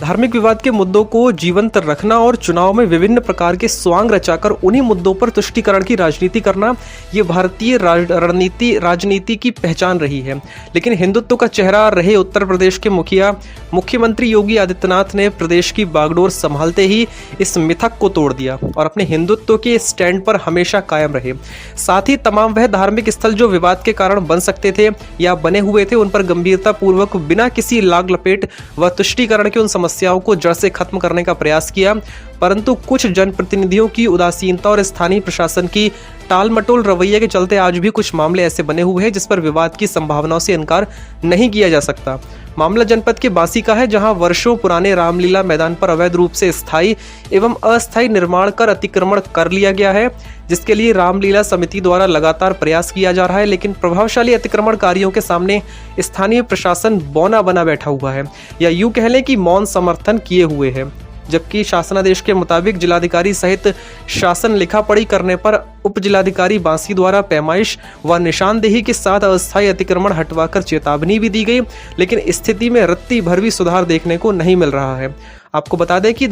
धार्मिक विवाद के मुद्दों को जीवंत रखना और चुनाव में विभिन्न प्रकार के स्वांग रचाकर उन्हीं मुद्दों पर तुष्टीकरण की राजनीति करना, ये भारतीय राजनीति की पहचान रही है। लेकिन हिंदुत्व का चेहरा रहे उत्तर प्रदेश के मुख्यमंत्री योगी आदित्यनाथ ने प्रदेश की बागडोर संभालते ही इस मिथक को तोड़ दिया और अपने हिंदुत्व के स्टैंड पर हमेशा कायम रहे। साथ ही तमाम वह धार्मिक स्थल जो विवाद के कारण बन सकते थे या बने हुए थे, उन पर गंभीरता पूर्वक बिना किसी लाग लपेट व तुष्टीकरण के उन समस्याओं को जड़ से खत्म करने का प्रयास किया। परंतु कुछ जनप्रतिनिधियों की उदासीनता और स्थानीय प्रशासन की टालमटोल रवैये के चलते आज भी कुछ मामले ऐसे बने हुए हैं जिस पर विवाद की संभावनाओं से इनकार नहीं किया जा सकता। मामला जनपद के बांसी का है, जहां वर्षों पुराने रामलीला मैदान पर अवैध रूप से स्थायी एवं अस्थायी निर्माण कर अतिक्रमण कर लिया गया है, जिसके लिए रामलीला समिति द्वारा लगातार प्रयास किया जा रहा है। लेकिन प्रभावशाली अतिक्रमणकारियों के सामने स्थानीय प्रशासन बौना बना बैठा हुआ है, या यूं कह लें कि मौन समर्थन किए हुए है। जबकि शासनादेश के मुताबिक जिलाधिकारी सहित शासन लिखापढ़ी करने पर उप जिलाधिकारी बांसी द्वारा पैमाइश व निशानदेही के साथ अस्थायी अतिक्रमण हटवाकर चेतावनी भी दी गई, लेकिन स्थिति में रत्ती भर भी सुधार देखने को नहीं मिल रहा है। आपको बता दें कि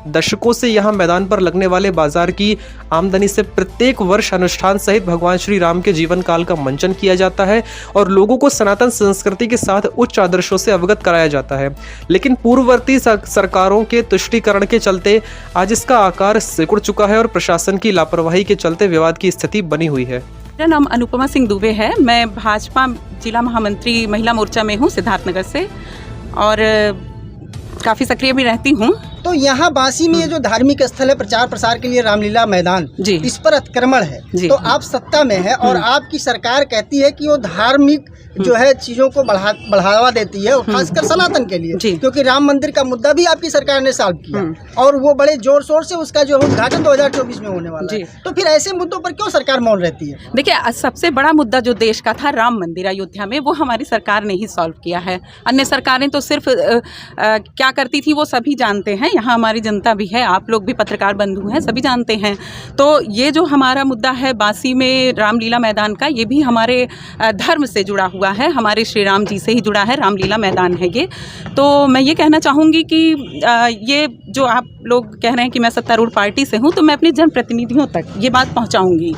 दशकों से यहां मैदान पर लगने वाले बाजार की आमदनी से प्रत्येक वर्ष अनुष्ठान सहित भगवान श्री राम के जीवन काल का मंचन किया जाता है और लोगों को सनातन संस्कृति के साथ उच्च आदर्शों से अवगत कराया जाता है। लेकिन पूर्ववर्ती सरकारों के तुष्टीकरण के चलते आज इसका आकार सिकुड़ चुका है और प्रशासन की लापरवाही के चलते विवाद की स्थिति बनी हुई है। मेरा नाम अनुपमा सिंह दुबे है। मैं भाजपा जिला महामंत्री महिला मोर्चा में हूँ सिद्धार्थनगर से, और काफ़ी सक्रिय भी रहती हूँ। तो यहाँ बांसी में ये जो धार्मिक स्थल है प्रचार प्रसार के लिए रामलीला मैदान, इस पर अतिक्रमण है, तो आप सत्ता में है और आपकी सरकार कहती है कि वो धार्मिक जो है चीज़ों को बढ़ावा देती है, और खासकर सनातन के लिए, क्योंकि राम मंदिर का मुद्दा भी आपकी सरकार ने सॉल्व किया और वो बड़े जोर शोर से उसका जो है उद्घाटन 2024 में होने वाला है। तो फिर ऐसे मुद्दों पर क्यों सरकार मौन रहती है? देखिए, सबसे बड़ा मुद्दा जो देश का था राम मंदिर अयोध्या में, वो हमारी सरकार ने ही सॉल्व किया है। अन्य सरकारें तो सिर्फ क्या करती थी वो सभी जानते हैं, यहाँ हमारी जनता भी है, आप लोग भी पत्रकार बंधु हैं, सभी जानते हैं। तो ये जो हमारा मुद्दा है बांसी में रामलीला मैदान का, ये भी हमारे धर्म से जुड़ा हुआ है, हमारे श्री राम जी से ही जुड़ा है, रामलीला मैदान है ये। तो मैं ये कहना चाहूँगी कि ये जो आप लोग कह रहे हैं कि मैं सत्तारूढ़ पार्टी से हूँ, तो मैं अपने जनप्रतिनिधियों तक ये बात पहुँचाऊँगी।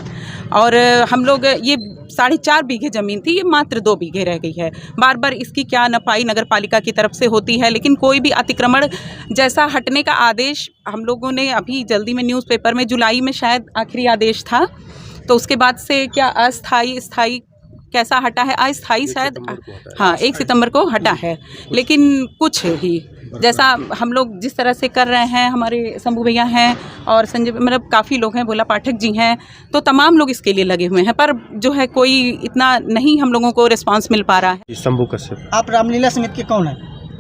और हम लोग ये 4.5 बीघे ज़मीन थी, ये मात्र 2 बीघे रह गई है। बार बार इसकी क्या नपाई नगर पालिका की तरफ से होती है, लेकिन कोई भी अतिक्रमण जैसा हटने का आदेश हम लोगों ने अभी जल्दी में न्यूज़पेपर में, जुलाई में शायद आखिरी आदेश था, तो उसके बाद से क्या अस्थाई स्थाई कैसा हटा है, अस्थाई शायद, हाँ 1 सितंबर को हटा है। लेकिन कुछ ही जैसा हम लोग जिस तरह से कर रहे हैं, हमारे शंभू भैया हैं और संजय, मतलब काफ़ी लोग हैं, भोला पाठक जी हैं, तो तमाम लोग इसके लिए लगे हुए हैं, पर जो है कोई इतना नहीं हम लोगों को रिस्पांस मिल पा रहा है। शंभू कश्यप। आप रामलीला समिति के कौन है?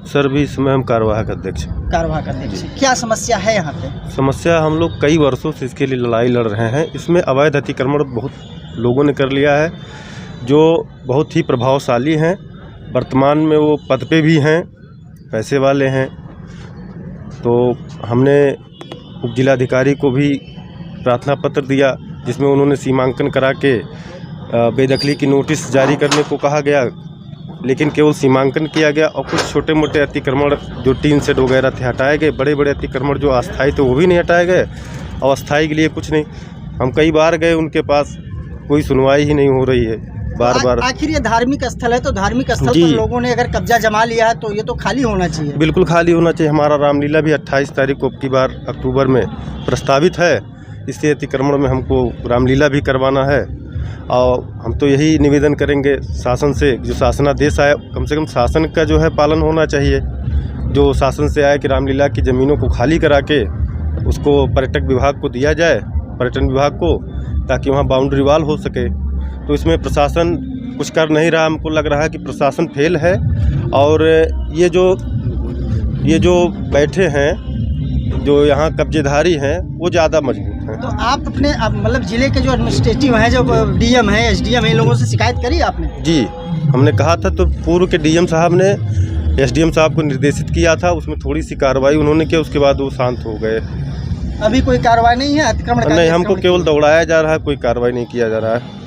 सर भी इसमें हम कार्यवाहक अध्यक्ष। कार्यवाहक अध्यक्ष। क्या समस्या है यहाँ पे? समस्या हम लोग कई वर्षों से इसके लिए लड़ाई लड़ रहे हैं। इसमें अवैध अतिक्रमण बहुत लोगों ने कर लिया है, जो बहुत ही प्रभावशाली हैं। वर्तमान में वो पद पे भी हैं, पैसे वाले हैं। तो हमने उप जिलाधिकारी को भी प्रार्थना पत्र दिया, जिसमें उन्होंने सीमांकन करा के बेदखली की नोटिस जारी करने को कहा गया, लेकिन केवल सीमांकन किया गया और कुछ छोटे मोटे अतिक्रमण जो टीन शेड वगैरह थे हटाए गए। बड़े बड़े अतिक्रमण जो अस्थायी थे वो भी नहीं हटाए गए, और अस्थायी के लिए कुछ नहीं। हम कई बार गए उनके पास, कोई सुनवाई ही नहीं हो रही है। बार आखिर ये धार्मिक स्थल है, तो धार्मिक स्थल पर लोगों ने अगर कब्जा जमा लिया है तो ये तो खाली होना चाहिए। बिल्कुल खाली होना चाहिए। हमारा रामलीला भी 28 तारीख को की बार अक्टूबर में प्रस्तावित है। इससे अतिक्रमण में हमको रामलीला भी करवाना है, और हम तो यही निवेदन करेंगे शासन से, जो शासनादेश आया कम से कम शासन का जो है पालन होना चाहिए। जो शासन से आया कि रामलीला की ज़मीनों को खाली करा के उसको पर्यटक विभाग को दिया जाए, पर्यटन विभाग को, ताकि वहाँ बाउंड्री वॉल हो सके। तो इसमें प्रशासन कुछ कर नहीं रहा। हमको लग रहा है कि प्रशासन फेल है, और ये जो बैठे हैं, जो यहाँ कब्जेधारी हैं, वो ज़्यादा मजबूत हैं। तो आप अपने मतलब जिले के जो एडमिनिस्ट्रेटिव हैं, जो डीएम हैं, एसडीएम हैं, इन लोगों से शिकायत करी आपने? जी, हमने कहा था, तो पूर्व के डीएम साहब ने एसडीएम साहब को निर्देशित किया था, उसमें थोड़ी सी कार्रवाई उन्होंने की, उसके बाद वो शांत हो गए। अभी कोई कार्रवाई नहीं है अतिक्रमण? नहीं, हमको केवल दौड़ाया जा रहा है, कोई कार्रवाई नहीं किया जा रहा है।